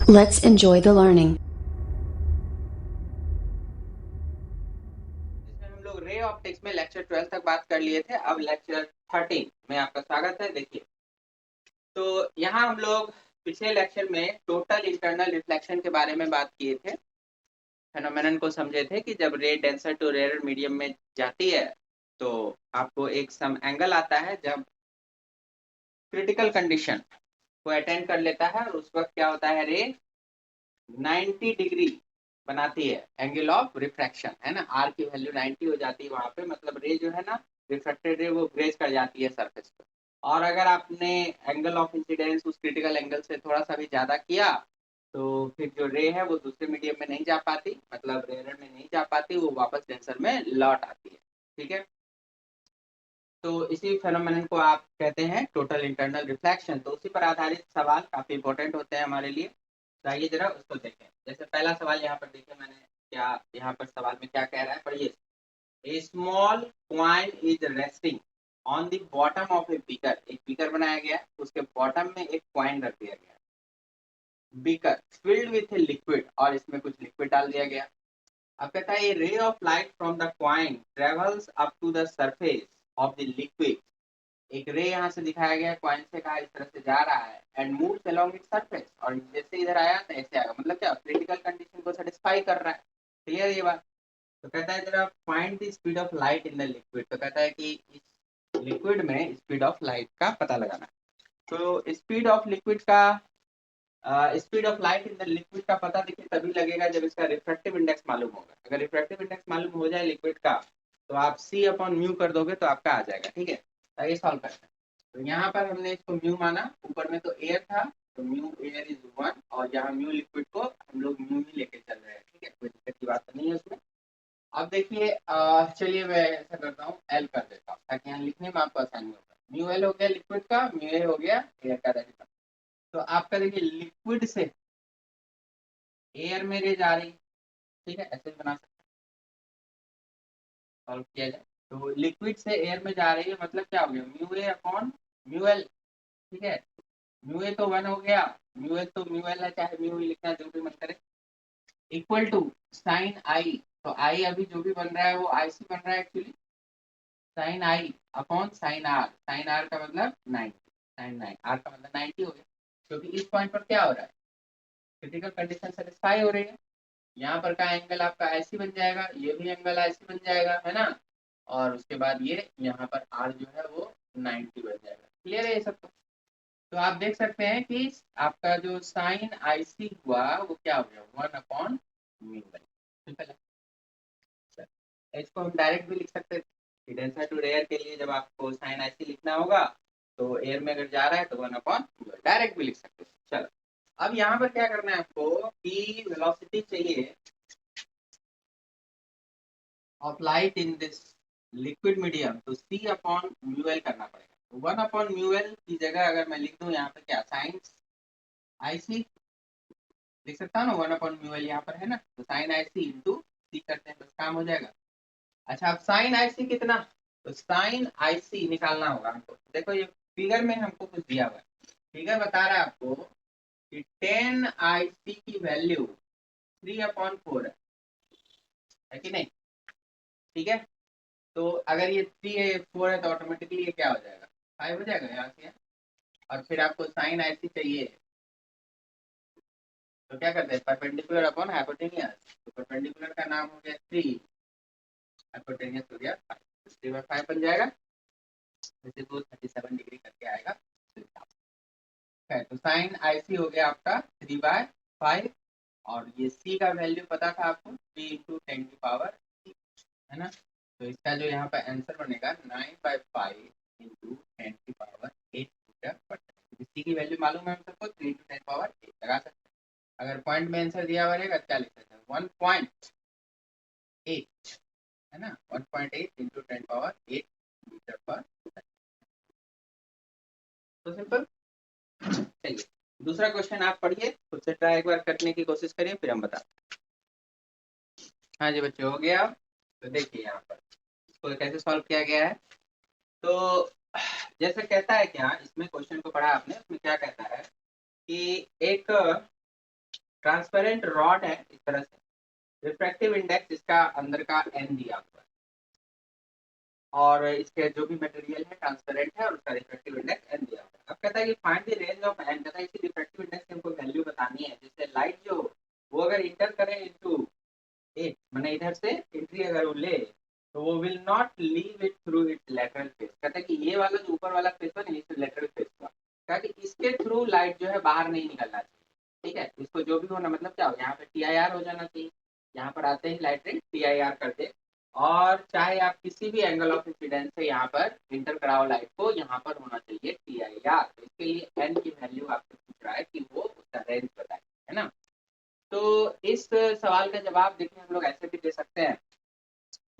Let's enjoy the learning. जिसमें हम लोग रे ऑप्टिक्स में लेक्चर 12 तक बात कर लिए थे। अब लेक्चर 13 में आपका स्वागत है। देखिए, तो यहाँ हम लोग पिछले लेक्चर में टोटल इंटरनल रिफ्लेक्शन के बारे में बात किए थे। फेनोमेनन को समझे थे कि जब रे डेंसर टू रेयर मीडियम में जाती है तो आपको एक सम एंगल आता है जब क्रिटिकल कंडीशन को अटेंड कर लेता है, और उस वक्त क्या होता है, रे 90 डिग्री बनाती है, एंगल ऑफ रिफ्रैक्शन है ना। आर की वैल्यू 90 हो जाती है वहां पे, मतलब रे जो है ना, रिफ्रैक्टेड रे वो ग्रेज कर जाती है सरफेस पे। और अगर आपने एंगल ऑफ इंसिडेंस उस क्रिटिकल एंगल से थोड़ा सा भी ज्यादा किया तो फिर जो रे है वो दूसरे मीडियम में नहीं जा पाती, मतलब रेयर में नहीं जा पाती, वो वापस डेंसर में लौट आती है। ठीक है, तो इसी फेनोमेनन को आप कहते हैं टोटल इंटरनल रिफ्लेक्शन। तो उसी पर आधारित सवाल काफी इंपॉर्टेंट होते हैं हमारे लिए। तो आइए जरा उसको देखें। जैसे पहला सवाल यहाँ पर देखें मैंने क्या, यहाँ पर सवाल में क्या कह रहा है, पढ़िए। A small coin is resting on the bottom of a beaker. एक बीकर बनाया गया है, उसके बॉटम में एक क्वाइन रख दिया गया है। Beaker filled with a liquid, और इसमें कुछ लिक्विड डाल दिया गया। अब कहता है ray of light from the coin travels up to the surface of the liquid. एक रे यहाँ से दिखाया गया, क्वाइन से कहा इस तरह से जा रहा है, and moves along its surface, और जैसे इधर आया तो ऐसे आएगा, मतलब क्या क्रिटिकल कंडीशन को सेटिस्फाई कर रहा है। क्लियर ये बात। तो कहता है जरा find the speed of light in the liquid. तो कहता है कि इस लिक्विड में स्पीड ऑफ लाइट का पता लगाना। तो स्पीड ऑफ लिक्विड का speed of light in the liquid का पता देखिए तभी लगेगा जब इसका रिफ्रैक्टिव इंडेक्स मालूम होगा। अगर रिफ्रैक्टिव इंडेक्स मालूम हो जाए लिक्विड का तो आप सी अपॉन म्यू कर दोगे तो आपका आ जाएगा। ठीक है, तो ये सॉल्व करते हैं। तो यहाँ पर हमने इसको म्यू माना, ऊपर में तो एयर था तो म्यू एयर इज 1, और यहाँ म्यू लिक्विड को हम लोग म्यू ही लेके चल रहे हैं। ठीक है, कोई दिक्कत की बात तो नहीं है उसमें। अब देखिए, चलिए मैं ऐसा करता हूँ, एल कर देता हूँ ताकि यहाँ लिखने में आपको आसानी होगा। म्यू एल हो गया लिक्विड का, म्यू ए हो गया एयर का रेजिस्टेंस। तो आपका देखिए लिक्विड से एयर में रे जा रही। ठीक है, ऐसे भी बना सकते हैं, सॉल्व किया जाए। तो लिक्विड से एयर में जा रही है, मतलब क्या हो गया, mu A upon mu L. ठीक है, म्यू ए तो 1 हो गया, म्यू एल तो म्यू एल है, चाहे म्यू ही लिखना जो भी मन करे, इक्वल टू साइन आई। तो आई अभी जो भी बन रहा है वो आई सी बन रहा है actually, sine I upon sine R. Sine R का मतलब 90, साइन 9 आर का मतलब 90 हो गया, क्योंकि इस पॉइंट पर क्या हो रहा है, क्रिटिकल कंडीशन सेटिस्फाई हो रही है। यहाँ पर का एंगल आपका ऐसी बन जाएगा, ये भी एंगल ऐसी बन जाएगा, है ना। और उसके बाद ये यहाँ पर आर जो है वो 90 बन जाएगा। क्लियर है ये सब। तो आप देख सकते हैं कि आपका जो साइन आईसी हुआ वो क्या हो गया, 1 अपॉन म्यू बाई। सिंपल है। इसको हम डायरेक्ट भी लिख सकते थे, डेंसर टू रेयर के लिए जब आपको साइन आईसी लिखना होगा तो एयर में अगर जा रहा है तो 1 अपॉन, डायरेक्ट भी लिख सकते हैं। चलो, अब यहाँ पर क्या करना है आपको कि वेलोसिटी चाहिए of light in this liquid medium, तो सी अपॉन म्यू एल करना पड़ेगा। तो 1 अपॉन म्यू एल की जगह अगर मैं लिख दूं यहाँ पे क्या, साइन आई सी लिख सकता हूँ ना, 1 अपॉन म्यू एल यहाँ पर है ना, तो साइन आई सी इंटू सी करते हैं, बस काम हो जाएगा। अच्छा, अब साइन आई सी कितना, तो साइन आई सी निकालना होगा हमको। देखो ये फिगर में हमको कुछ दिया हुआ है, फिगर बता रहा है आपको कि 10 IC की वैल्यू 3/4 है कि नहीं। ठीक है, तो अगर ये 3 4 है तो ऑटोमेटिकली ये क्या हो जाएगा, 5 हो जाएगा यहाँ से। और फिर आपको साइन ऐसी चाहिए, तो क्या करते हैं, परपेंडिकुलर अपॉन हाइपोटेनियस। तो परपेंडिकुलर का नाम हो गया 3, हाइपोटेनियस हो गया 5, 3/5 बन जाएगा। जैसे तो 37 डिग्री करके आएगा। तो साइन आईसी हो गया आपका 3/5, और ये सी का वैल्यू पता था आपको 3 × 10⁻⁸ है ना। तो इसका जो यहाँ पर आंसर बनेगा 9/5 × 10⁸ मीटर पर सेकंड। सी की वैल्यू मालूम है हम सबको, 3 × 10⁸ लगा सकते हैं। अगर पॉइंट में आंसर दिया हुआ रहेगा क्या लिख सकते हैं, 1.8 है ना, 1.8 × 10⁸ मीटर पर सेकंड। तो सिंपल। चलिए दूसरा क्वेश्चन आप पढ़िए, खुद से ट्राई एक बार करने की कोशिश करिए, फिर हम बताते हैं। हाँ जी बच्चे, हो गया। तो देखिए यहाँ पर इसको कैसे सॉल्व किया गया है। तो जैसे कहता है क्या, इसमें क्वेश्चन को पढ़ा आपने, उसमें क्या कहता है कि एक ट्रांसपेरेंट रॉड है इस तरह से, रिफ्रैक्टिव इंडेक्स इसका अंदर का एन दिया हुआ है, और इसके जो भी मटेरियल है ट्रांसपेरेंट है और उसका रिफ्रैक्टिव इंडेक्स एन दिया हुआ है। अब कहता है कि find the range of N, कहता है इसी रिफ्रैक्टिव इंडेक्स की हमको वैल्यू बतानी है। जैसे लाइट जो वो अगर इंटर करे इनटू इट, मैंने इधर से एंट्री अगर वो ले, तो वो will not leave it through it's lateral face. कहता है कि ये वाला जो ऊपर वाला फेस है ना, इस लेटरल फेस का, कहा कि इसके थ्रू लाइट जो है बाहर नहीं निकलना चाहिए। ठीक है, इसको जो भी होना मतलब क्या हो, यहाँ पे टी आई आर हो जाना चाहिए, यहाँ पर आते ही light ray T I R कर दे, और चाहे आप किसी भी एंगल ऑफ इंसिडेंस से यहाँ पर इंटर कराओ लाइट को, यहाँ पर होना चाहिए टी आई आर। तो इसके लिए एन की वैल्यू आपसे पूछ रहा है कि वो उसका रेंज बताए, है ना। तो इस सवाल का जवाब देखिए हम लोग ऐसे भी दे सकते हैं,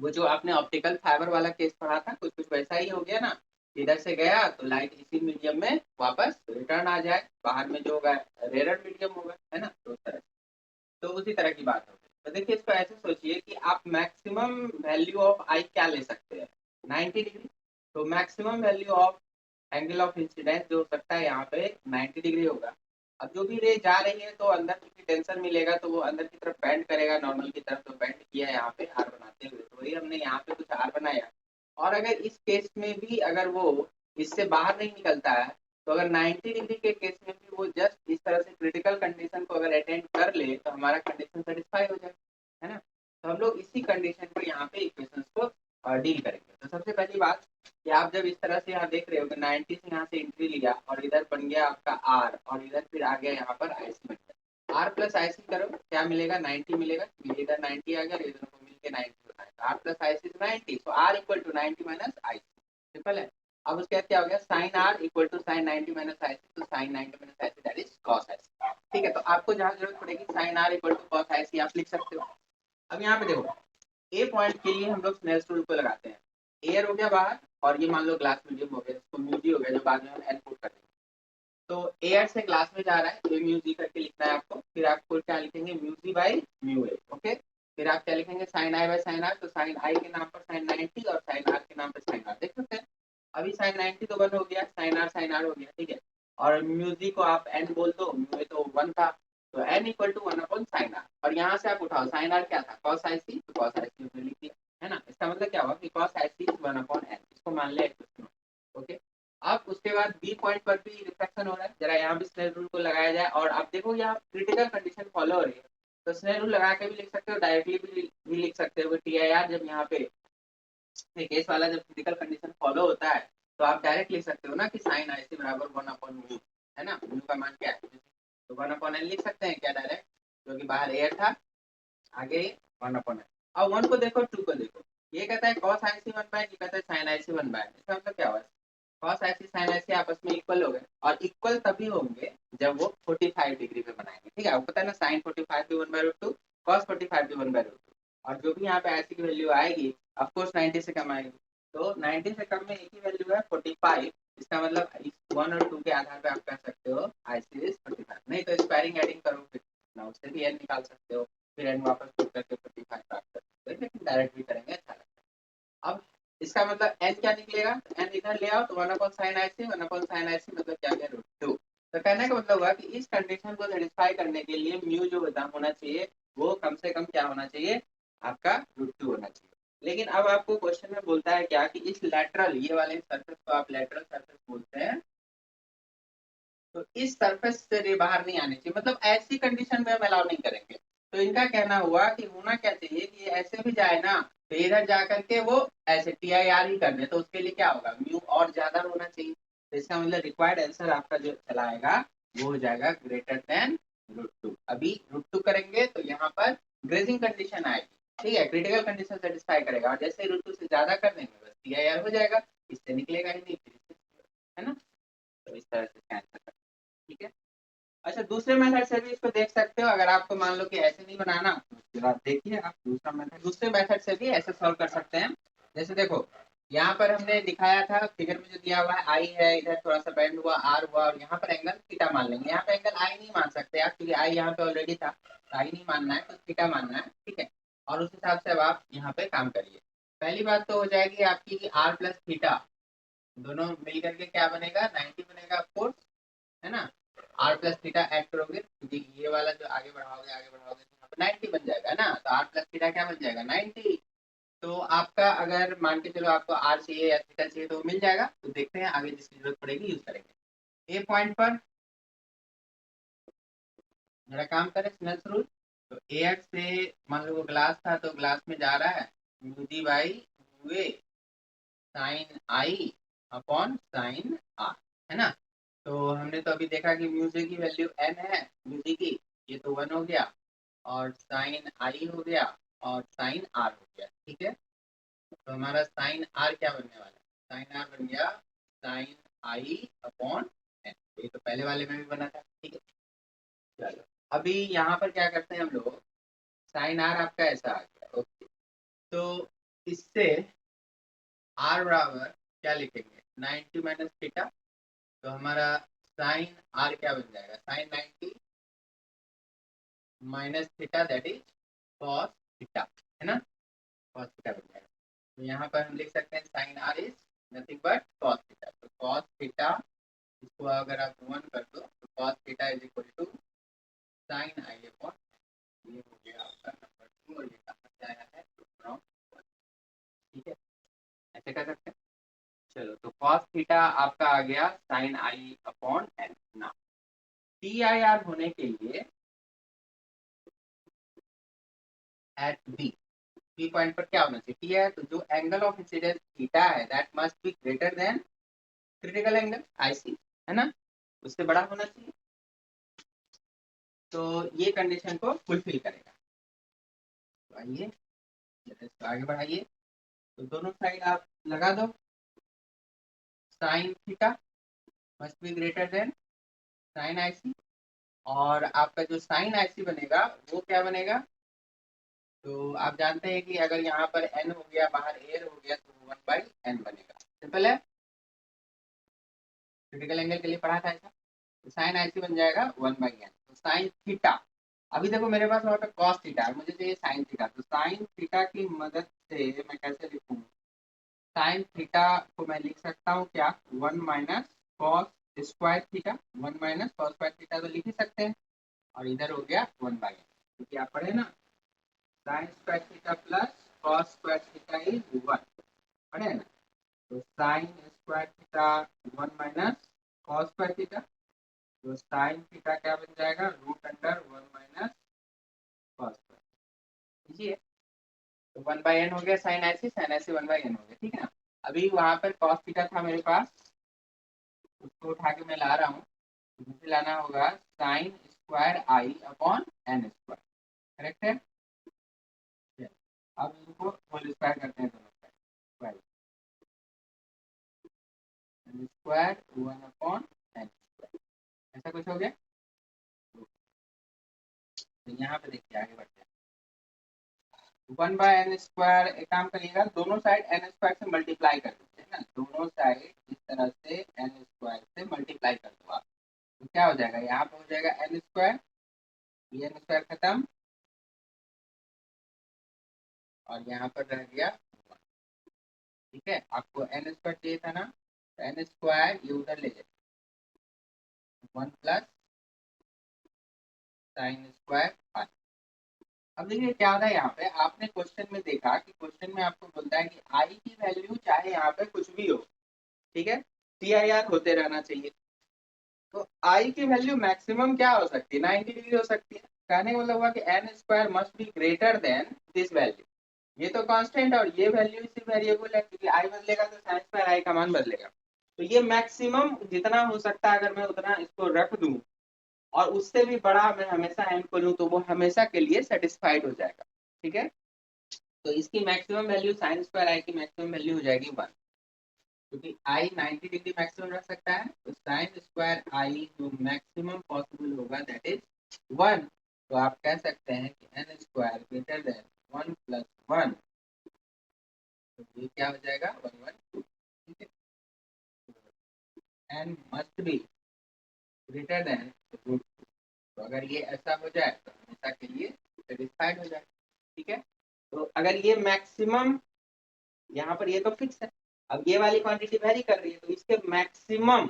वो जो आपने ऑप्टिकल फाइबर वाला केस पढ़ा था कुछ कुछ वैसा ही हो गया ना, इधर से गया तो लाइट इसी मीडियम में वापस रिटर्न आ जाए, बाहर में जो होगा रेयर मीडियम होगा, है ना, तो उस तरह। तो उसी तरह की बात होगी। तो देखिए इसको ऐसे सोचिए कि आप मैक्सिमम वैल्यू ऑफ आई क्या ले सकते हैं, 90 डिग्री। तो maximum value of angle of incidence जो हो सकता है यहाँ पे 90 डिग्री होगा। अब जो भी रे जा रही है तो अंदर की टेंशन मिलेगा, तो वो अंदर की तरफ बेंड करेगा नॉर्मल की तरफ, तो बेंड किया है यहाँ पे आर बनाते हुए, तो वही हमने यहाँ पे कुछ आर बनाया। और अगर इस केस में भी अगर वो इससे बाहर नहीं निकलता है, तो अगर 90 डिग्री के केस में भी वो जस्ट इस तरह से क्रिटिकल कंडीशन को अगर अटेंड कर ले, तो हमारा कंडीशन सेटिस्फाई हो जाए, है ना। तो हम लोग इसी कंडीशन पर यहाँ पे इक्वेशंस को डील करेंगे। तो सबसे पहली बात कि आप जब इस तरह से यहाँ देख रहे हो कि 90 से यहाँ से एंट्री लिया और इधर बन गया आपका आर, और इधर फिर आ गया यहाँ पर आईसी बन गया, आर प्लस आईसी करो क्या मिलेगा, 90 मिलेगा, इधर 90 आ गया, इधर को मिलकर 90 होता है, आर प्लस आईसी 90, तो r equal to 90 minus IC, simple है। अब उसके बाद क्या हो गया, sine r equal to sine 90 minus IC, तो sine 90 minus IC that is cos IC. ठीक है, तो आपको जहाँ जरूरत पड़ेगी sine r equal to cos IC आप लिख सकते हो। अब यहाँ पे देखो, ए पॉइंट के लिए हम लोग स्नेल्स रूल को लगाते हैं। एयर हो गया बाहर, और ये मान लो ग्लास मीडियम हो गया, इसको म्यूजी हो गया, जो बाद में हम एन पुट कर देंगे। तो एयर से ग्लास में जा रहा है, तो म्यूजी करके लिखना है आपको, फिर आपको क्या लिखेंगे, mu G by mu A, okay. फिर आप क्या लिखेंगे, sine I by sine R, तो साइन आई के नाम पर साइन 90 और साइन आर के नाम पर साइन आर, देख सकते हैं। अभी साइन 90 तो 1 हो गया, साइन आर हो गया, ठीक है। और म्यूजी को आप एन बोल दो, म्यू ए तो 1 था, तो N equal to 1 upon sine R, और यहाँ से आप उठाओ साइन आर क्या था, कॉस आई सी, तो कॉस आई सी में लिख दिया, है ना। इसका मतलब क्या हुआ कि cos IC is 1 upon n, इसको मान ले ओके। अब उसके बाद बी पॉइंट पर भी रिफ्लेक्शन हो रहा है, जरा यहाँ भी स्नेल रूल को लगाया जाए, और आप देखो यहाँ क्रिटिकल कंडीशन फॉलो हो रही है, तो स्नेल रूल लगा के भी लिख सकते हो, डायरेक्टली भी लिख सकते हो। टी आई आर जब यहाँ पे केस वाला जब क्रिटिकल कंडीशन फॉलो होता है, तो आप डायरेक्ट लिख सकते हो ना कि साइन आई सी बराबर 1 अपॉन म्यू, है ना, म्यू का मान क्या है, तो 1 अपॉन एन लिख सकते हैं क्या डायरेक्ट, क्योंकि बाहर एयर था, आगे 1 अपॉन एन। अब 1 को देखो, 2 को देखो, ये कहता है cos IC 1 बाय, ये कहता है sin IC 1 बाय, इसका मतलब क्या हुआ, cos IC sin IC आपस में इक्वल हो गए, और इक्वल तभी होंगे जब वो 45 डिग्री पे बनाएंगे, ठीक है। आपको पता है ना, sin 45 भी 1/√2, cos 45 भी 1/√2, और जो भी यहाँ पे IC की वैल्यू आएगी ऑफ कोर्स 90 से कम आएगी, तो 90 से कम में एक ही वैल्यू है 45, इसका मतलब इस 1 और 2 के आधार पे आप कह सकते हो IC इज 45, नहीं तो स्क्वायरिंग एडिंग करो फिर ना, उससे भी n निकाल सकते हो, फिर n वापस पुट करके 45 प्राप्त कर सकते हो, लेकिन डायरेक्ट भी करेंगे अच्छा लगता है। अब इसका मतलब n क्या निकलेगा, n इधर ले आओ, तो 1 upon sign IC, 1 upon sign IC मतलब क्या गया, √2। तो कहने का मतलब हुआ कि इस कंडीशन को सेटिस्फाई करने के लिए म्यू जो होना चाहिए वो कम से कम क्या होना चाहिए, आपका √2 होना चाहिए। लेकिन अब आपको क्वेश्चन में बोलता है क्या कि इस लैटरल, ये वाले सरफेस को आप लैटरल सरफेस बोलते हैं, तो इस सरफेस से रे बाहर नहीं आने चाहिए, मतलब ऐसी कंडीशन में हम अलाउ नहीं करेंगे। तो इनका कहना हुआ कि होना क्या चाहिए कि ये ऐसे भी जाए ना, तो इधर जा करके वो ऐसे टी आई आर ही कर दे, तो उसके लिए क्या होगा, म्यू और ज्यादा होना चाहिए। तो इसका मतलब रिक्वायर्ड आंसर आपका जो चला आएगा वो हो जाएगा ग्रेटर देन √2। अभी √2 करेंगे तो यहाँ पर ग्रेजिंग कंडीशन आएगी, ठीक है, क्रिटिकल कंडीशन सेटिस्फाई करेगा, और जैसे √2 से ज्यादा कर देंगे बस टी आई आर हो जाएगा, इससे निकलेगा ही नहीं, है ना। तो इस तरह से कैंसिल कर, ठीक है। अच्छा, दूसरे मेथड से भी इसको देख सकते हो, अगर आपको मान लो कि ऐसे नहीं बनाना, तो उसके बाद देखिए आप दूसरा मेथड, दूसरे मेथड से भी ऐसे सॉल्व कर सकते हैं। जैसे देखो, यहाँ पर हमने दिखाया था फिगर में जो दिया हुआ है, आई है, इधर थोड़ा सा बेंड हुआ, आर हुआ, और यहाँ पर एंगल थीटा मान लेंगे। यहाँ पे एंगल आई नहीं मान सकते आप, क्योंकि आई यहाँ पे ऑलरेडी था, तो आई नहीं मानना है, तो थीटा मानना है, ठीक है। और उस हिसाब से अब आप यहाँ पे काम करिए। पहली बात तो हो जाएगी आपकी आर प्लस थीटा, दोनों मिल करके क्या बनेगा, 90 बनेगा ऑफकोर्स, है ना। आर प्लस थीटा ऐड करोगे क्योंकि ये वाला जो आगे बढ़ाओगे तो यहाँ पे 90 बन जाएगा ना, तो आर प्लस थीटा क्या बन जाएगा 90। तो आपका अगर मान के चलो आपको आर चाहिए या थीटा चाहिए तो मिल जाएगा। तो देखते हैं आगे जिसकी जरूरत पड़ेगी यूज करेंगे। ए पॉइंट पर मेरा काम करें स्नेल्स रूल। तो ए एक्स से मान लो वो ग्लास था तो ग्लास में जा रहा है mu D by mu A sine I upon sine R, है ना। तो हमने तो अभी देखा कि म्यूजिक की वैल्यू एन है, म्यूजिक की, ये तो 1 हो गया, और साइन आई हो गया, और साइन आर हो गया, ठीक है। तो हमारा साइन आर क्या बनने वाला है, साइन आर बन गया साइन आई अपॉन एन, ये तो पहले वाले में भी बना था, ठीक है। चलो अभी यहाँ पर क्या करते हैं हम लोग, साइन आर आपका ऐसा आ गया, ओके। तो इससे आर बराबर क्या लिखेंगे 90 माइनस थीटा, तो हमारा साइन आर क्या बन जाएगा sine 90 minus theta that is cos theta, है ना, कॉस थीटा बन जाएगा। तो यहाँ पर हम लिख सकते हैं sine R is nothing but cos theta, तो कॉस थीटा इसको अगर आप 1 कर दो तो cos theta is equal to sine I upon, ये हो गया आपका नंबर 2 और ये कहाँ से आया है फ्रॉम 1, ठीक है, ऐसे कर सकते हैं। चलो तो कॉस थीटा आपका आ गया साइन आई अपॉन एन। ना टी आई आर होने के लिए एट बी, बी पॉइंट पर क्या होना चाहिए, टी है तो जो एंगल ऑफ इंसिडेंस थीटा है that must be greater than critical angle IC, है ना, उससे बड़ा होना चाहिए। तो ये कंडीशन को फुलफिल करेगा। तो आइए इसको आगे बढ़ाइए, तो दोनों साइड आप लगा दो, sine theta must be greater than sign IC, और आपका जो साइन आईसी बनेगा वो क्या बनेगा, तो आप जानते हैं कि अगर यहाँ पर एन हो गया बाहर एयर हो गया तो 1/n बनेगा, सिंपल है, क्रिटिकल एंगल के लिए पढ़ा था ऐसा। तो साइन आईसी बन जाएगा 1/n, तो साइन थीटा, अभी देखो मेरे पास वहाँ पे कॉस थीटा है, मुझे चाहिए साइन थीटा, तो साइन थीटा की मदद से मैं कैसे लिखूँ, साइन थीटा को मैं लिख सकता हूँ क्या 1 minus cos square theta, 1 minus cos square theta तो लिख ही सकते हैं, और इधर हो गया 1/n, क्योंकि आप पढ़े ना sine square theta plus cos square theta is 1, पढ़े ना। तो sine square theta 1 minus cos square theta, तो साइन थीटा क्या बन जाएगा root under 1 minus cos square, लीजिए, तो 1/n हो गया साइन ऐसी 1/n हो गया, ठीक है ना। अभी वहां पर कॉस थीटा था मेरे पास, उसको उठा के मैं ला रहा हूँ, मुझे लाना होगा sine square I upon N square, correct है। अब इनको होल स्क्वायर करते हैं दोनों side, N square 1 upon N square, ऐसा कुछ हो गया। तो यहाँ पे देखिए आगे बढ़ते हैं, 1/n स्क्वायर, एक काम करिएगा दोनों साइड एन स्क्वायर से मल्टीप्लाई कर दीजिए ना, दोनों साइड इस तरह से एन स्क्वायर से मल्टीप्लाई कर दो आप, तो क्या हो जाएगा यहाँ पे हो जाएगा एन स्क्वायर, ये एन स्क्वायर खत्म, और यहाँ पर रह गया 1, ठीक है। आपको एन स्क्वायर चाहिए था ना, तो एन स्क्वायर ये उधर ले जाए 1 प्लस साइन स्क्वायर आई। अब देखिए क्या होता है यहाँ पे, आपने क्वेश्चन में देखा कि क्वेश्चन में आपको बोलता है कि आई की वैल्यू चाहे यहाँ पे कुछ भी हो, ठीक है, टी आई आर होते रहना चाहिए। तो आई की वैल्यू मैक्सिमम क्या हो सकती है 90 डिग्री हो सकती है, कहने का मतलब हुआ कि N square must be greater than this value, ये तो कांस्टेंट और ये वैल्यू सिर्फ वेरिएबल है, क्योंकि आई बदलेगा तो साइन स्क्वायर आई का मान बदलेगा। तो ये मैक्सिमम जितना हो सकता है अगर मैं उतना इसको रख दूं, और उससे भी बड़ा मैं हमेशा एन को लूं तो वो हमेशा के लिए सेटिस्फाइड हो जाएगा, ठीक है। तो इसकी मैक्सिमम वैल्यू साइन स्क्वायर आई की मैक्सिमम वैल्यू हो जाएगी 1, क्योंकि आई 90 डिग्री मैक्सिमम रख सकता है, तो साइन स्क्वायर आई जो मैक्सिमम पॉसिबल होगा दैट इज 1। तो आप कह सकते हैं कि N square greater than 1 plus 1, तो ये क्या हो जाएगा 1/2, ठीक है। N must be greater than root 2, तो अगर ये ऐसा हो जाए तो हमेशा के लिए सेटिस्फाइड हो जाए, ठीक है। तो अगर ये मैक्सिमम यहाँ पर ये तो फिक्स है, अब ये वाली क्वांटिटी वेरी कर रही है तो इसके मैक्सिमम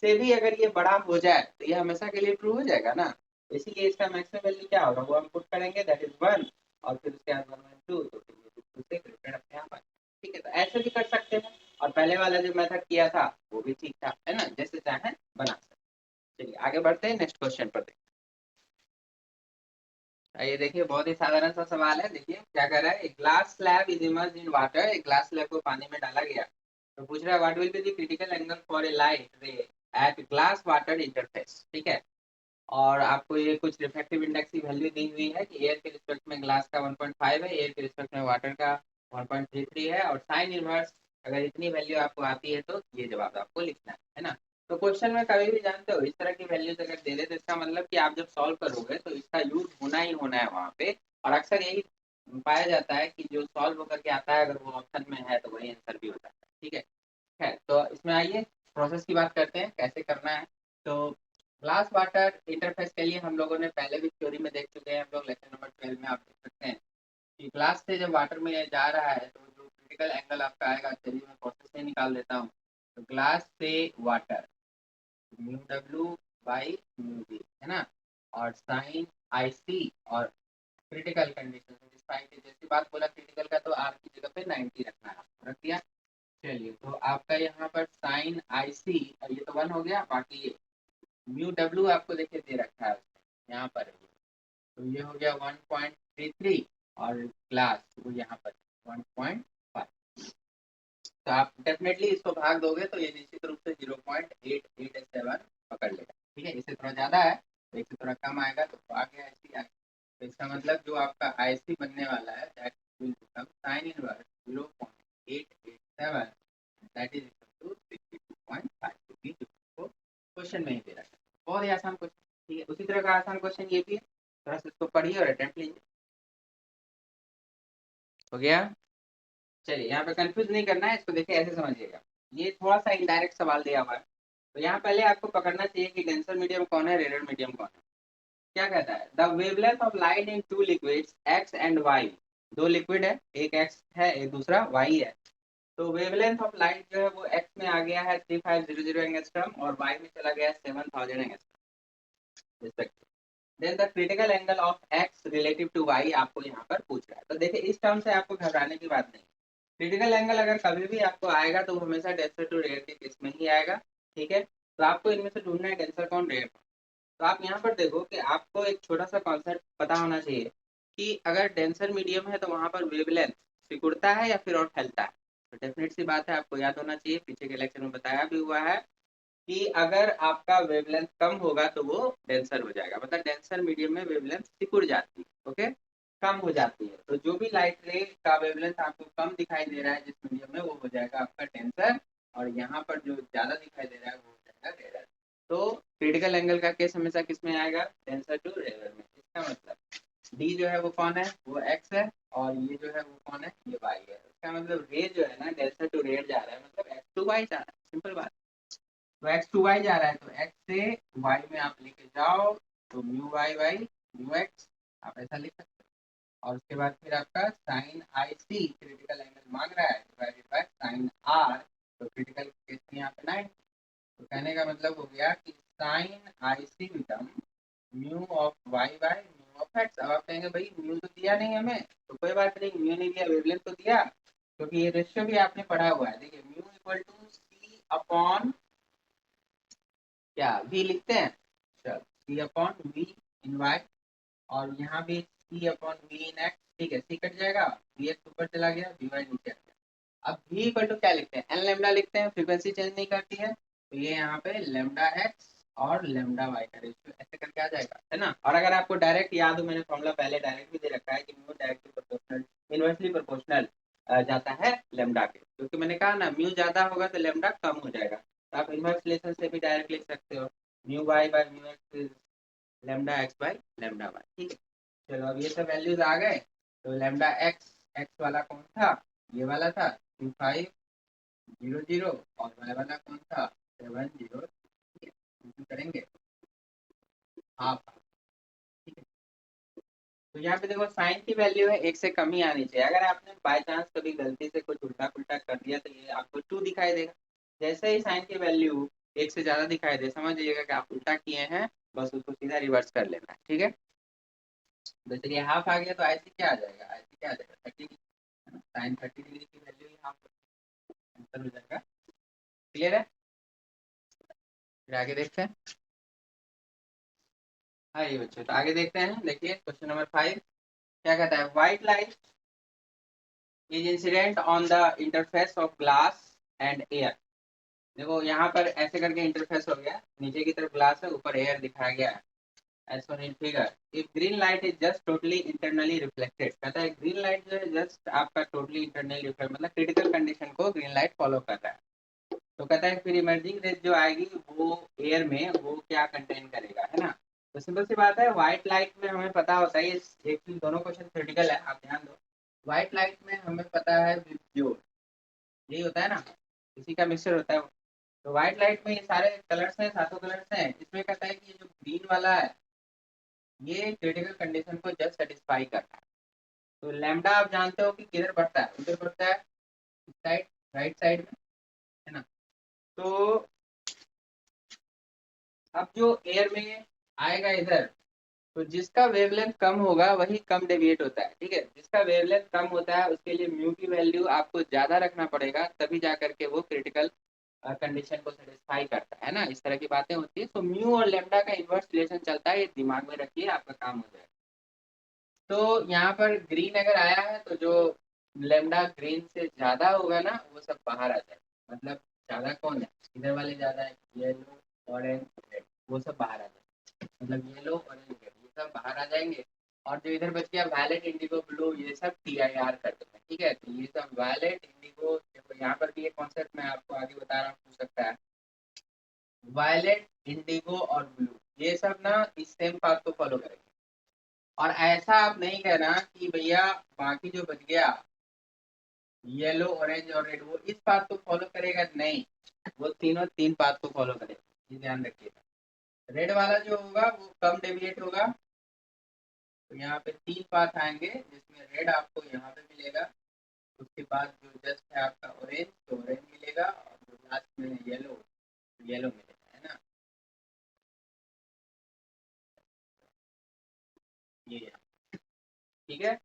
से भी अगर ये बड़ा हो जाए तो ये हमेशा के लिए ट्रू हो जाएगा ना। इसीलिए इसका मैक्सिमम वैल्यू क्या होगा वो हम पुट करेंगे, दैट इज 1, और फिर उसके बाद 1 1 2, तो फिर ये 2 से ग्रेटर अपने आप आएगा। ठीक है, तो ऐसे भी कर सकते हैं, और पहले वाला जो मेथड किया था वो भी ठीक था, है ना, जैसे चाहे बना सकते। चलिए आगे बढ़ते हैं, नेक्स्ट क्वेश्चन पर देखते हैं। ये देखिए बहुत ही साधारण सा सवाल है। देखिए क्या कर रहा है, एक glass slab is immersed in water, एक ग्लास स्लैब को पानी में डाला गया, तो पूछ रहा है what will be the critical angle for a light ray at glass water interface. ठीक है, और आपको ये कुछ रिफ्रैक्टिव इंडेक्स की वैल्यू दी हुई है कि एयर के रिस्पेक्ट में ग्लास का 1.5 है, एयर के रिस्पेक्ट में वाटर का 1.33 है, और साइन इनवर्स अगर इतनी वैल्यू आपको आती है तो ये जवाब आपको लिखना है ना। तो क्वेश्चन में कभी भी जानते हो इस तरह की वैल्यूज अगर दे दे तो इसका मतलब कि आप जब सॉल्व करोगे तो इसका यूज होना ही होना है वहाँ पे, और अक्सर यही पाया जाता है कि जो सॉल्व होकर के आता है अगर वो ऑप्शन में है तो वही आंसर भी होता है। ठीक है, तो इसमें आइए प्रोसेस की बात करते हैं कैसे करना है। तो ग्लास वाटर इंटरफेस के लिए हम लोगों ने पहले भी थ्योरी में देख चुके हैं, हम लोग लेक्चर नंबर 12 में आप देख सकते हैं कि ग्लास से जब वाटर में जा रहा है तो जो क्रिटिकल एंगल आपका आएगा, चलिए मैं प्रोसेस से निकाल देता हूँ। तो ग्लास से water mu W by mu B, है ना, और साइन आई सी, और क्रिटिकल कंडीशन जैसी बात बोला क्रिटिकल का, तो आर की जगह पे 90 रखना है, रख दिया। चलिए तो आपका यहाँ पर साइन आई सी, और ये तो 1 हो गया, बाकी ये म्यू डब्ल्यू आपको देखिए दे रखा है यहाँ पर है। तो ये हो गया 1.33, और ग्लास वो यहाँ पर 1.5। तो आप डेफिनेटली इसको भाग दोगे तो ये निश्चित रूप से 0.887 पकड़ लेगा। ठीक है, इससे थोड़ा ज्यादा है तो इससे थोड़ा कम आएगा, तो आ गया ऐसी आएगा। तो इसका मतलब जो आपका आईसी बनने वाला है that will become sine inverse 0.887, that is equal to 62.5 degree, जो क्वेश्चन में ही दे रखा है। बहुत ही आसान क्वेश्चन। ठीक है, उसी तरह का आसान क्वेश्चन ये भी है, थोड़ा सा इसको पढ़िए और अटेम्प्ट लीजिए। हो गया। चलिए यहाँ पे कंफ्यूज नहीं करना है, इसको देखिए ऐसे समझिएगा, ये थोड़ा सा इनडायरेक्ट सवाल दिया हुआ है। तो यहाँ पहले आपको पकड़ना चाहिए कि डेंसर मीडियम कौन है, रेयर मीडियम कौन है। क्या कहता है, the wavelength of light in two liquids X and Y, दो लिक्विड है, एक एक्स है एक दूसरा वाई है। तो वेवलेंथ ऑफ लाइट जो है वो एक्स में आ गया है 3500 एंगस्ट्रम, और वाई में चला गया है 7000 angstrom. Then the critical angle of X relative to Y आपको यहाँ पर पूछ रहा है। तो देखिए इस टर्म से आपको घबराने की बात नहीं। क्रिटिकल एंगल अगर कभी भी आपको आएगा तो वो हमेशा डेंसर टू रेयर के केस में ही आएगा। ठीक है, तो आपको इनमें से ढूंढना है डेंसर कौन रेयर कौन। तो आप यहाँ पर देखो कि आपको एक छोटा सा कॉन्सेप्ट पता होना चाहिए कि अगर डेंसर मीडियम है तो वहां पर वेवलेंथ सिकुड़ता है या फिर और फैलता है। तो डेफिनेट सी बात है, आपको याद होना चाहिए, पीछे के लेक्चर में बताया भी हुआ है कि अगर आपका वेवलेंथ कम होगा तो वो डेंसर हो जाएगा, मतलब डेंसर मीडियम में वेवलेंथ सिकुड़ जाती है, ओके, कम हो जाती है। तो जो भी लाइट रे का वेवलेंथ आपको कम दिखाई दे रहा है जिस मीडियम में, वो हो जाएगा आपका डेंसर, और यहाँ पर जो ज्यादा दिखाई दे रहा है वो हो जाएगा रेयर। तो क्रिटिकल एंगल का केस हमेशा किस में आएगा, डेंसर टू रेयर में। इसका मतलब डी जो है वो कौन है, वो एक्स है, और ये जो है वो कौन है, ये वाई है। इसका मतलब रे जो है ना डेंसर टू रेयर जा रहा है, मतलब एक्स टू वाई जा रहा है, सिंपल बात। तो एक्स टू वाई जा रहा है तो एक्स से वाई में आप लेके जाओ, तो mu Y by mu X, आप ऐसा लिख सकते हो। और उसके बाद फिर आपका sign I C critical angle मांग रहा है डिवाइडेड बाय साइन आर, तो क्रिटिकल केस में यहाँ पे 9। तो कहने का मतलब हो गया कि sine I C become mu of Y by mu of X. अब आप कहेंगे भाई म्यू तो दिया नहीं हमें, तो कोई बात नहीं, म्यू नहीं दिया, वेवलेंथ तो दिया, क्योंकि ये रेशियो भी आपने पढ़ा हुआ है। देखिए mu equal to C upon क्या वी लिखते हैं, चल C upon V in Y, और यहाँ भी C upon V in X. ठीक है, सी कट जाएगा, वी एक्स ऊपर चला गया, वी वाई नीचे आ गया। अब वी इक्वल टू क्या लिखते हैं, एन लेमडा लिखते हैं, फ्रीक्वेंसी चेंज नहीं करती है, तो ये यहाँ पे लेमडा एक्स और लेमडा वाई का रेशियो ऐसे करके आ जाएगा, है ना। और अगर आपको डायरेक्ट याद हो, मैंने फॉर्मूला पहले डायरेक्ट भी दे रखा है कि mu directly proportional, inversely proportional जाता है लेमडा के, क्योंकि मैंने कहा ना म्यू ज्यादा होगा तो लेमडा कम हो जाएगा। तो आप इनवर्स रिलेशन से भी डायरेक्ट लिख सकते हो, mu Y by mu X is lambda X by lambda Y. ठीक है, चलो अब ये सब वैल्यूज आ गए। तो लेमडा एक्स, एक्स वाला कौन था, ये वाला था 2500, और वाई वाला कौन था 70। करेंगे हाफ। ठीक है, तो यहाँ पे देखो साइन की वैल्यू है एक से कम ही आनी चाहिए। अगर आपने बाय चांस कभी गलती से कुछ उल्टा पुल्टा कर दिया तो ये आपको 2 दिखाई देगा। जैसे ही साइन की वैल्यू एक से ज्यादा दिखाई दे, समझ लीजिएगा कि आप उल्टा किए हैं, बस उसको सीधा रिवर्स कर लेना है। ठीक है, तो चलिए हाफ आ गया, तो ऐसे क्या आ जाएगा, ऐसे क्या आ जाएगा 30 है ना, साइन 30 डिग्री की वैल्यू ही हाफ आंसर हो जाएगा। क्लियर है, फिर आगे देखते हैं। हाँ ये बच्चे, तो आगे देखते हैं। देखिए क्वेश्चन नंबर 5 क्या कहता है, white light is incident on the interface of glass and air. देखो यहाँ पर ऐसे करके इंटरफेस हो गया, नीचे की तरफ ग्लास है, ऊपर एयर दिखाया गया है as shown in figure. If green light is just totally internally reflected, कहता है ग्रीन लाइट जो है जस्ट आपका टोटली इंटरनली रिफ्लेक्ट, मतलब क्रिटिकल कंडीशन को ग्रीन लाइट फॉलो कर रहा है। तो कहता है फिर इमर्जिंग रेज जो आएगी वो एयर में वो क्या कंटेन करेगा, है ना। तो सिंपल सी बात है, व्हाइट लाइट में हमें पता होता है, एक चीज, दोनों क्वेश्चन क्रिटिकल है, आप ध्यान दो। व्हाइट लाइट में हमें पता है विबज्योर, यही होता है ना, इसी का मिक्सचर होता है। तो व्हाइट लाइट में ये सारे कलर्स हैं, सातों कलर्स हैं, इसमें कहता है कि जो ग्रीन वाला है ये क्रिटिकल कंडीशन को जस्ट सेटिस्फाई करता है। तो लैम्डा आप जानते हो कि किधर बढ़ता है, उधर बढ़ता है, इस साइड, राइट साइड में, है ना। तो अब जो एयर में आएगा इधर, तो जिसका वेवलेंथ कम होगा वही कम डेविएट होता है। ठीक है, जिसका वेवलेंथ कम होता है उसके लिए म्यू की वैल्यू आपको ज्यादा रखना पड़ेगा, तभी जा करके वो क्रिटिकल कंडीशन को सेटिस्फाई करता है ना। इस तरह की बातें होती है। तो म्यू और लेमडा का इन्वर्स रिलेशन चलता है, ये दिमाग में रखिए, आपका काम हो जाएगा। तो यहाँ पर ग्रीन अगर आया है तो जो लेमडा ग्रीन से ज्यादा होगा ना वो सब बाहर आ जाएगा। मतलब ज्यादा कौन है, इधर वाले ज्यादा है, येलो ऑरेंज रेड, वो सब बाहर आ जाएंगे। मतलब येलो ऑरेंज रेड ये सब बाहर आ जाएंगे। और जो इधर बच गया वायलेट इंडिगो ब्लू, ये सब TIR कर देंगे। ठीक है, तो ये सब वायलेट इंडिगो, देखो यहाँ पर भी एक कॉन्सेप्ट मैं आपको आगे बता रहा हूँ, पूछ सकता है। वायलेट इंडिगो और ब्लू ये सब ना इस सेम पाथ को फॉलो करेंगे। और ऐसा आप नहीं कहना कि भैया बाकी जो बच गया येलो ऑरेंज और रेड वो इस पाथ को फॉलो करेगा, नहीं, वो तीनों तीन पाथ को फॉलो करेगा, ये ध्यान रखिएगा। रेड वाला जो होगा वो कम डेविएट होगा, तो यहाँ पे तीन पाथ आएंगे जिसमें रेड आपको यहाँ पे मिलेगा, उसके बाद जो जस्ट है आपका ऑरेंज, तो ऑरेंज मिलेगा, और जो लास्ट में येलो, येलो मिलेगा, है ना। ये ठीक है,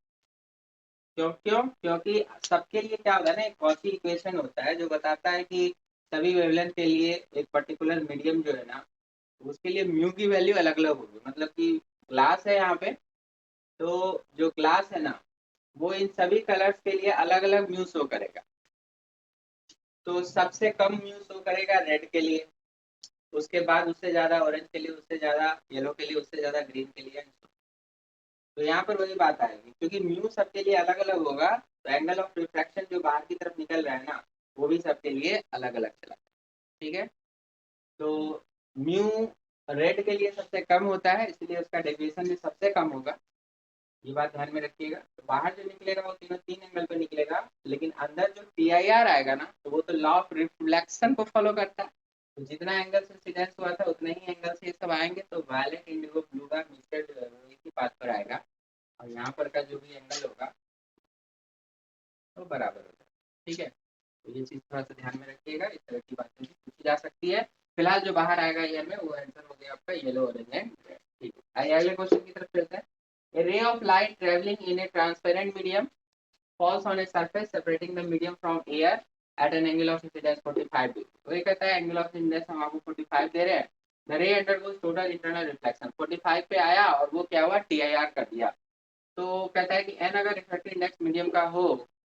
क्यों क्यों, क्योंकि सबके लिए क्या होता है ना, एक कॉची इक्वेशन होता है जो बताता है कि सभी वेवलेंथ के लिए एक पर्टिकुलर मीडियम जो है ना, उसके लिए म्यू की वैल्यू अलग अलग होगी। मतलब कि ग्लास है यहाँ पे, तो जो ग्लास है ना वो इन सभी कलर्स के लिए अलग अलग म्यू शो करेगा। तो सबसे कम म्यू शो करेगा रेड के लिए, उसके बाद उससे ज्यादा ऑरेंज के लिए, उससे ज्यादा येलो के लिए, उससे ज्यादा ग्रीन के लिए। तो यहाँ पर वही बात आएगी, क्योंकि म्यू सबके लिए अलग अलग होगा, तो एंगल ऑफ रिफ्रैक्शन जो बाहर की तरफ निकल रहा है ना वो भी सबके लिए अलग अलग चला। ठीक है, तो म्यू रेड के लिए सबसे कम होता है, इसलिए उसका डेविएशन भी सबसे कम होगा, ये बात ध्यान में रखिएगा। तो बाहर जो निकलेगा वो तीनों तीन एंगल पे निकलेगा, लेकिन अंदर जो TIR आएगा ना तो वो तो लॉ ऑफ रिफ्लेक्शन को फॉलो करता है। तो जितना एंगल से इंसिडेंस हुआ था उतना ही एंगल से ये सब आएंगे, तो वायलेट इंडिगो ब्लू का मिक्सड एक ही पाथ पर आएगा, और यहाँ पर का जो भी एंगल होगा वो बराबर होगा। ठीक है, तो ये चीज थोड़ा सा ध्यान में रखिएगा, इस तरह की बातें भी पूछी जा सकती है। फिलहाल जो बाहर आएगा ईयर में वो आंसर हो गया आपका येलो ऑरेंज एंड रेड। ठीक है, आइए अगले क्वेश्चन की तरफ चलते हैं। A ray of light traveling in a transparent medium falls on a surface separating the medium from air at an angle of incidence 45 degree। तो ये कहता है एंगल ऑफ इंसिडेंस हम आपको 45 दे रहे हैं। The ray undergoes total internal reflection, 45 पे आया और वो क्या हुआ, TIR कर दिया। तो कहता है कि n अगर रिफ्रैक्टिव इंडेक्स मीडियम का हो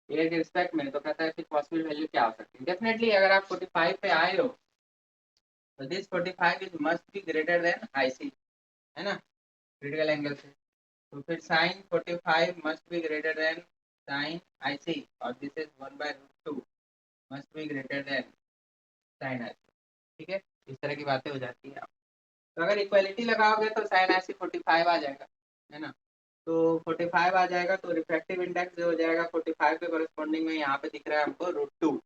एयर के रिस्पेक्ट में, तो कहता है कि पॉसिबल वैल्यू क्या हो सकती है। डेफिनेटली अगर आप 45 पे आए हो तो this 45 is must be greater than IC, है ना, क्रिटिकल एंगल से। तो फिर sine 45 must be greater than sine IC, और this is 1/√2 must be greater than sine IC। ठीक है, इस तरह की बातें हो जाती है। तो अगर इक्वालिटी लगाओगे तो साइन IC 45 आ जाएगा, है ना। तो 45 आ जाएगा, तो रिफ्रैक्टिव इंडेक्स जो हो जाएगा 45 के कॉरेस्पॉन्डिंग में यहाँ पे दिख रहा है हमको √2।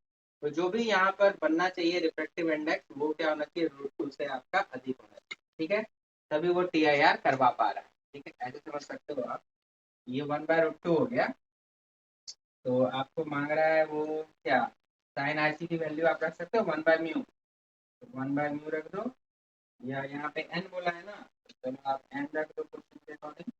तो जो भी यहाँ पर बनना चाहिए रिफ्रैक्टिव इंडेक्स वो क्या होना चाहिए, √2 से आपका अधिक होना चाहिए। ठीक है, तभी वो TIR करवा पा रहा है। ठीक है, ऐसे समझ सकते हो आप। ये 1/√2 हो गया, तो आपको मांग रहा है वो क्या, साइन IC की वैल्यू आप रख सकते हो 1/μ। तो 1/μ रख दो, या यहाँ पे n बोला है ना, तो आप n रख दो क्वेश्चन के अकॉर्डिंग,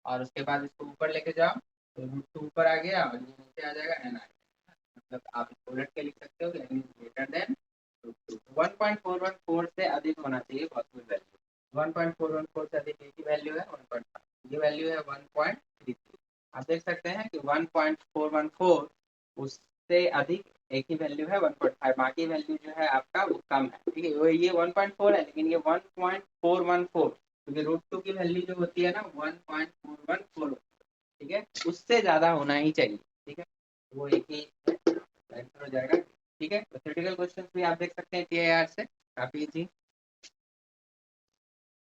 और उसके बाद इसको ऊपर लेके जाओ, तो √2 ऊपर आ गया और ये नीचे आ जाएगा n आ गया। मतलब आप इसको उलट के लिख सकते हो कि n इज ग्रेटर देन √2। 1.414 से अधिक होना चाहिए पॉसिबल वैल्यू। 1.414 से अधिक की वैल्यू है 1.5, ये वैल्यू है 1.33। आप देख सकते हैं कि 1.414 उससे अधिक एक ही वैल्यू है 1.5, बाकी वैल्यू जो है आपका वो कम है। ठीक है, वो ये 1.4 है, लेकिन ये 1.414, क्योंकि √2 की वैल्यू जो होती है ना 1.414, ठीक है, उससे ज्यादा होना ही चाहिए। ठीक है, वो एक ही आंसर हो जाएगा। ठीक है, तो थ्योरेटिकल क्वेश्चंस भी आप देख सकते हैं TIR से, काफी इजी।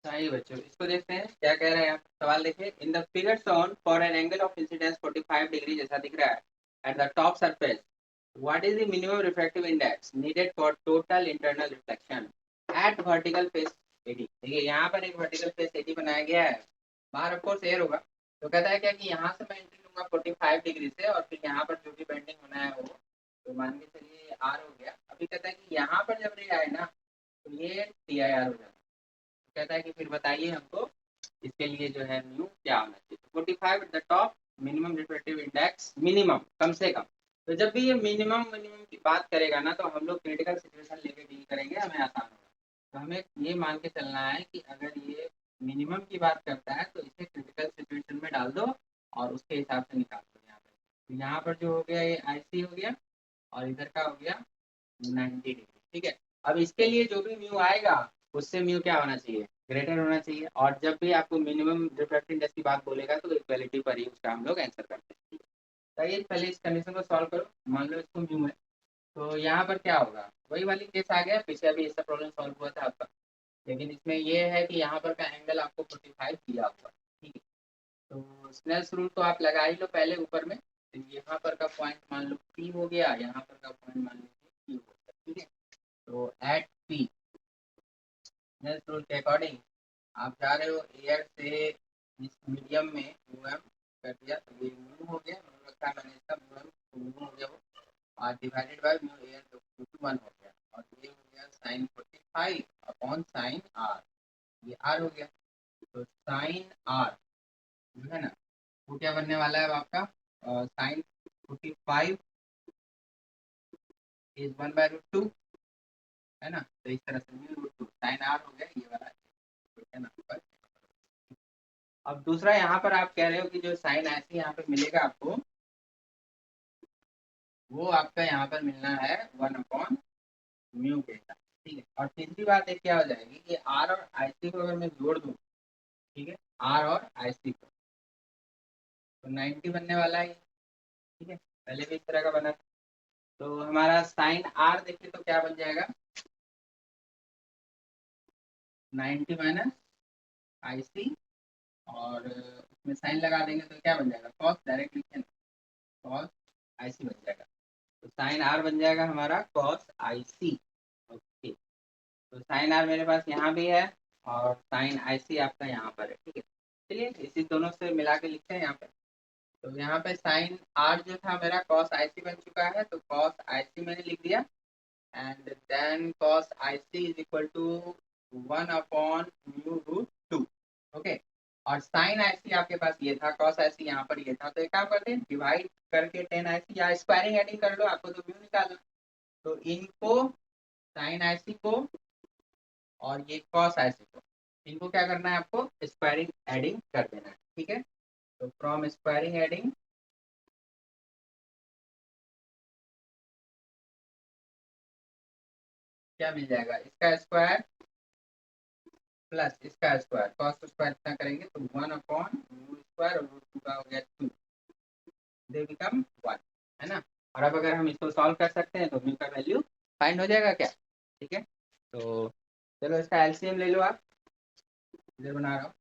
सही बच्चों, इसको देखते हैं क्या कह रहा है यहाँ सवाल। देखिए, in the figure shown for an angle of incidence 45 degree जैसा दिख रहा है eight the top surface, what is the minimum refractive index needed for total internal reflection eight vertical face 80। देखिए, यहाँ पर एक वर्टिकल फेस 80 बनाया गया है, बाहर ऑफ कोर्स एयर होगा, तो कहता है क्या कि यहाँ से मैं एंट्री लूंगा 45 डिग्री से, और फिर यहाँ पर जो भी बेंडिंग होना है वो, तो मान के चलिए R हो गया। अभी कहता है कि यहाँ पर जब रे आए ना, तो ये TIR हो जाता है। कहता है कि फिर बताइए हमको इसके लिए जो है म्यू क्या होना चाहिए। 45 at the top, minimum refractive index minimum, कम से कम। तो जब भी ये मिनिमम मिनिमम की बात करेगा ना, तो हम लोग क्रिटिकल सिचुएशन लेके डील करेंगे, हमें आसान होगा। तो हमें ये मान के चलना है कि अगर ये मिनिमम की बात करता है तो इसे क्रिटिकल सिचुएशन में डाल दो और उसके हिसाब से निकाल दो। यहाँ पर, तो यहाँ पर जो हो गया ये IC हो गया, और इधर का हो गया 90 डिग्री। ठीक है, अब इसके लिए जो भी म्यू आएगा उससे म्यू क्या होना चाहिए, ग्रेटर होना चाहिए। और जब भी आपको मिनिमम रिफ्रैक्टिव इंडेक्स की बात बोलेगा तो इक्वालिटी पर ही उसका हम लोग आंसर करते हैं। चलिए पहले इस कंडीशन को सॉल्व करो, मान लो इसको म्यू है, तो यहाँ पर क्या होगा, वही वाली केस आ गया, पीछे अभी इसका प्रॉब्लम सॉल्व हुआ था आपका, लेकिन इसमें ये है कि यहाँ पर का एंगल आपको 45 दिया हुआ। ठीक है, तो स्नेल्स रूल तो आप लगा ही लो पहले ऊपर में, तो यहाँ पर का पॉइंट मान लो P हो गया, यहाँ पर का पॉइंट मान लो Q हो गया। ठीक है, तो एट P स्नेल्स रूल के अकॉर्डिंग आप जा रहे हो एयर से इस मीडियम में म्यू कर दिया, तो ये म्यू हो गया, म्यू रखा है मैंने इसका म्यू हो गया वो, और डिवाइडेड बाय म्यू एयर, तो 1 हो गया, और ये हो गया साइन 45 अपॉन साइन R, ये R हो गया। तो साइन R जो है ना, वो क्या बनने वाला है अब आपका, साइन 45 इज 1/√2, है ना, तो इस तरह से म्यू√2 साइन R हो गया ये वाला, है ना। अब दूसरा यहाँ पर आप कह रहे हो कि जो साइन ऐसे यहाँ पे मिलेगा आपको, वो आपका यहाँ पर मिलना है 1/μ के साथ। ठीक है, और तीसरी बात एक क्या हो जाएगी कि R और IC को अगर मैं जोड़ दूँ, ठीक है, R और IC को, तो 90 बनने वाला है। ठीक है, पहले भी इस तरह का बना, तो हमारा साइन R देखिए तो क्या बन जाएगा, 90 माइनस IC, और उसमें साइन लगा देंगे तो क्या बन जाएगा, कॉस, डायरेक्ट लिखें कॉस IC बन जाएगा, तो साइन R बन जाएगा हमारा कॉस IC। ओके, तो साइन R मेरे पास यहाँ भी है और साइन IC आपका यहाँ पर है। ठीक है, चलिए इसी दोनों से मिला के लिखते हैं यहाँ पे। तो यहाँ पे साइन R जो था मेरा कॉस IC बन चुका है, तो कॉस IC मैंने लिख दिया, and then cos IC is equal to 1/μ√2। Okay, और साइन IC आपके पास ये था, कॉस IC यहाँ पर ये था, तो एक काम करते हैं, डिवाइड करके 10IC या स्क्वायरिंग एडिंग कर लो, आपको तो म्यू निकालना। तो इनको साइन IC को और ये कॉस IC को, इनको क्या करना है आपको, स्क्वायरिंग एडिंग कर देना है। ठीक है, तो फ्रॉम स्क्वायरिंग एडिंग क्या मिल जाएगा, इसका स्क्वायर प्लस इसका स्क्वायर, कॉस स्क्वायर इतना करेंगे तो 1/μ² और √2 का हो गया 2, दे बिकम 1, है ना। और अब अगर हम इसको सॉल्व कर सकते हैं तो म्यू का वैल्यू फाइंड हो जाएगा क्या। ठीक है, तो चलो इसका एलसीएम ले लो आप, इधर बना रहा हूँ,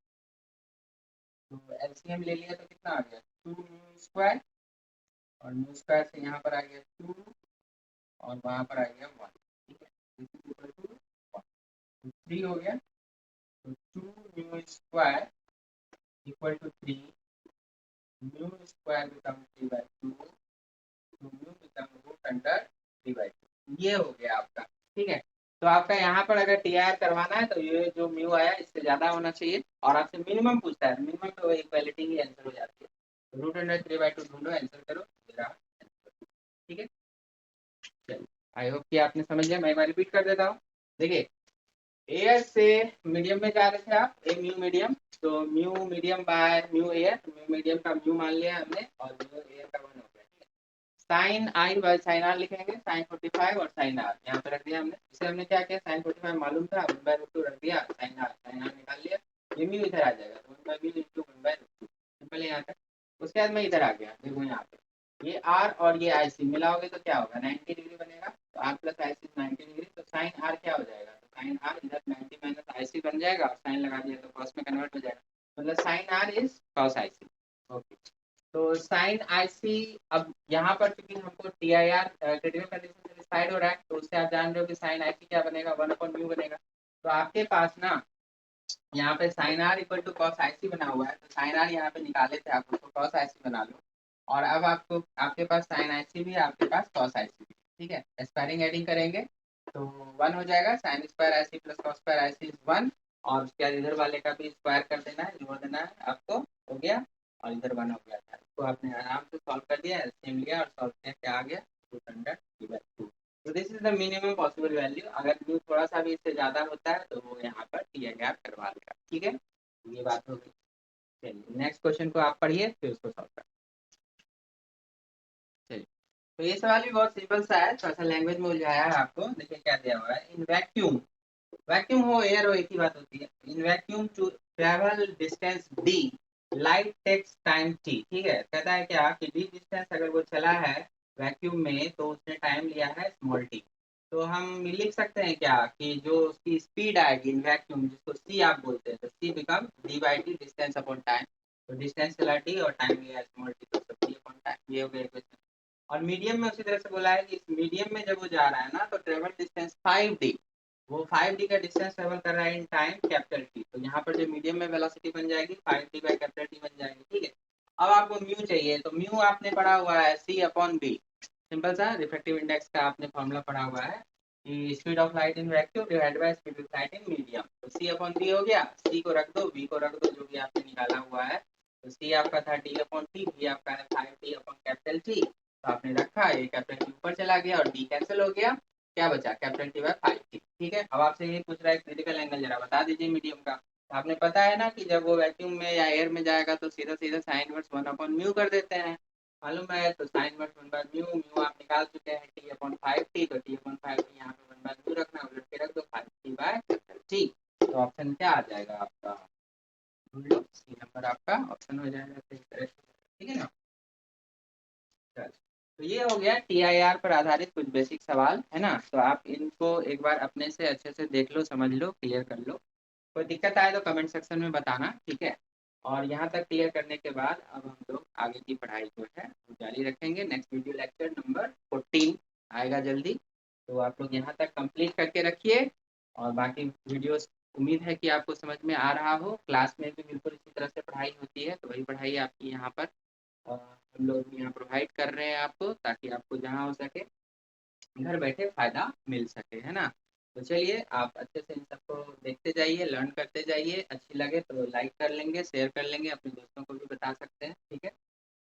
तो एलसीएम ले लिया तो कितना आ गया 2μ², और μ² से यहाँ पर आ गया 2, और वहाँ पर आ गया 1। ठीक है, दिस इज इक्वल टू 1, तो 3 हो गया, तो 2μ² इक्वल टू 3, μ² बिकम 3/2, तो म्यू बिकम √3/2, ये हो गया आपका। ठीक है, तो आपका यहाँ पर अगर TIR करवाना है तो ये जो म्यू आया इससे ज्यादा होना चाहिए, और आपसे मिनिमम पूछता है, मिनिमम तो इक्वालिटी ही आंसर हो जाती है। रूट अंडर 3/2 ढूंढो, आंसर करो, मेरा आंसर। ठीक है, चलिए, आई होप कि आपने समझ लिया। मैं एक बार रिपीट कर देता हूँ। देखिए, एयर से मीडियम में जा रहे थे आप, ए म्यू मीडियम, तो mu medium by mu air, mu medium का म्यू मान लिया हमने, और म्यू एयर का 1 हो गया। Sine I by sine R लिखेंगे, साइन 45 और साइन आर यहाँ पे रख दिया हमने। इसे हमने क्या किया, साइन 45 मालूम था, 1/√2 रख दिया, साइन आर निकाल लिया, ये म्यू इधर आ जाएगा, तो 1/म्यू इंटू 1/√2, सिंपल है यहाँ तक। उसके बाद मैं इधर आ गया, देखो यहाँ पे ये आर और ये आई सी मिलाओगे तो क्या होगा, 90 डिग्री बनेगा, तो R plus I C 90 degree, तो साइन आर क्या हो जाएगा, तो साइन आर इधर 90 माइनस आई सी बन जाएगा, और साइन लगा दिया तो कॉस में कन्वर्ट हो जाएगा, मतलब sine R is cos I C. Okay, तो साइन आई सी, अब यहाँ पर क्योंकि हमको TIR क्रिटिकल कंडीशन सेटिस्फाइड हो रहा है, तो उससे आप जान रहे हो कि साइन आई सी क्या बनेगा, 1/म्यू बनेगा। तो आपके पास ना यहाँ पे sine r equal to cos I C बना हुआ है, तो साइन आर यहाँ पे निकाले थे आप, उसको कॉस आई सी बना लो, और अब आपको आपके पास साइन आई सी भी है, आपके पास कॉस आई सी भी, ठीक है, स्क्वायरिंग एडिंग करेंगे तो 1 हो जाएगा, sine square I C plus cos square I C is 1, और उसके बाद इधर वाले का भी स्क्वायर कर देना है, जोड़ देना है आपको, हो गया, और इधर 1 हो गया था, इसको आपने आराम से सॉल्व कर दिया, एलसीएम लिया और सॉल्व किया, क्या आ गया, 2/2। तो this is the minimum possible value, अगर म्यू थोड़ा सा भी इससे ज्यादा होता है तो वो यहाँ पर TIR करवा देगा, ठीक है, ये बात हो गई। चलिए नेक्स्ट क्वेश्चन को आप पढ़िए, फिर उसको सॉल्व करें। चलिए, तो ये सवाल भी बहुत सिंपल सा है, थोड़ा सा लैंग्वेज में उलझाया है आपको। देखिए क्या दिया हुआ है, इन वैक्यूम, वैक्यूम हो एयर हो एक ही बात होती है, in vacuum to travel distance d, light takes time t, ठीक है, कहता है क्या कि d डिस्टेंस अगर वो चला है वैक्यूम में तो उसने टाइम लिया है स्मॉल t। तो हम लिख सकते हैं क्या कि जो उसकी स्पीड आएगी इन वैक्यूम, जिसको c आप बोलते हैं, तो c become d/t distance upon time, तो डिस्टेंस चला t और टाइम लिया स्मॉल t, तो c अपॉन टाइम, ये हो गया इक्वेशन। और मीडियम में उसी तरह से बोला है कि इस मीडियम में जब वो जा रहा है ना, तो ट्रेवल डिस्टेंस 5d, वो 5d का डिस्टेंस ट्रेवल कर रहा है इन टाइम कैपिटल टी, तो यहाँ पर जो मीडियम में वेलोसिटी बन जाएगी 5d बाई कैपिटल टी बन जाएगी, ठीक है। अब आपको म्यू चाहिए, तो म्यू आपने पढ़ा हुआ है c अपॉन बी, सिंपल सा रिफ्रैक्टिव इंडेक्स का आपने फॉर्मूला पढ़ा हुआ है कि speed of light in vacuum divided by speed of light in medium, तो c अपॉन बी हो गया, c को रख दो, b को रख दो, जो भी आपने निकाला हुआ है, तो c आपका था d अपॉन t, b आपका है 5d अपॉन कैपिटल t, तो आपने रखा, ये कैपिटल टी ऊपर चला गया और d कैंसिल हो गया, क्या बचा, कैपिटल टी बाय 5t, ठीक है। अब आपसे ये पूछ रहा है क्रिटिकल एंगल जरा बता दीजिए मीडियम का, तो आपने पता है ना कि जब वो वैक्यूम में या एयर में जाएगा तो सीधा सीधा साइन इनवर्स 1/म्यू कर देते हैं, मालूम है, तो साइन इनवर्स 1/म्यू, म्यू आप निकाल चुके हैं t अपॉन 5t, तो t अपॉन 5t यहाँ पे 1/म्यू रखना, उलट के रख दो 5t बाय t, तो ऑप्शन क्या आ जाएगा आपका, सी नंबर आपका ऑप्शन हो जाएगा, ठीक है ना। तो ये हो गया TIR पर आधारित कुछ बेसिक सवाल, है ना, तो आप इनको एक बार अपने से अच्छे से देख लो, समझ लो, क्लियर कर लो, कोई दिक्कत आए तो कमेंट सेक्शन में बताना, ठीक है। और यहाँ तक क्लियर करने के बाद अब हम लोग आगे की पढ़ाई जो है वो जारी रखेंगे, नेक्स्ट वीडियो लेक्चर नंबर 14 आएगा जल्दी, तो आप लोग यहाँ तक कंप्लीट करके रखिए, और बाकी वीडियोस उम्मीद है कि आपको समझ में आ रहा हो, क्लास में भी बिल्कुल इसी तरह से पढ़ाई होती है, तो वही पढ़ाई आपकी यहाँ पर हम लोग यहाँ प्रोवाइड कर रहे हैं आपको, ताकि आपको जहाँ हो सके घर बैठे फायदा मिल सके, है ना। तो चलिए आप अच्छे से इन सबको देखते जाइए, लर्न करते जाइए, अच्छी लगे तो लाइक कर लेंगे, शेयर कर लेंगे, अपने दोस्तों को भी बता सकते हैं, ठीक है,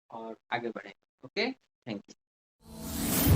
और आगे बढ़ेंगे। Okay, thank you.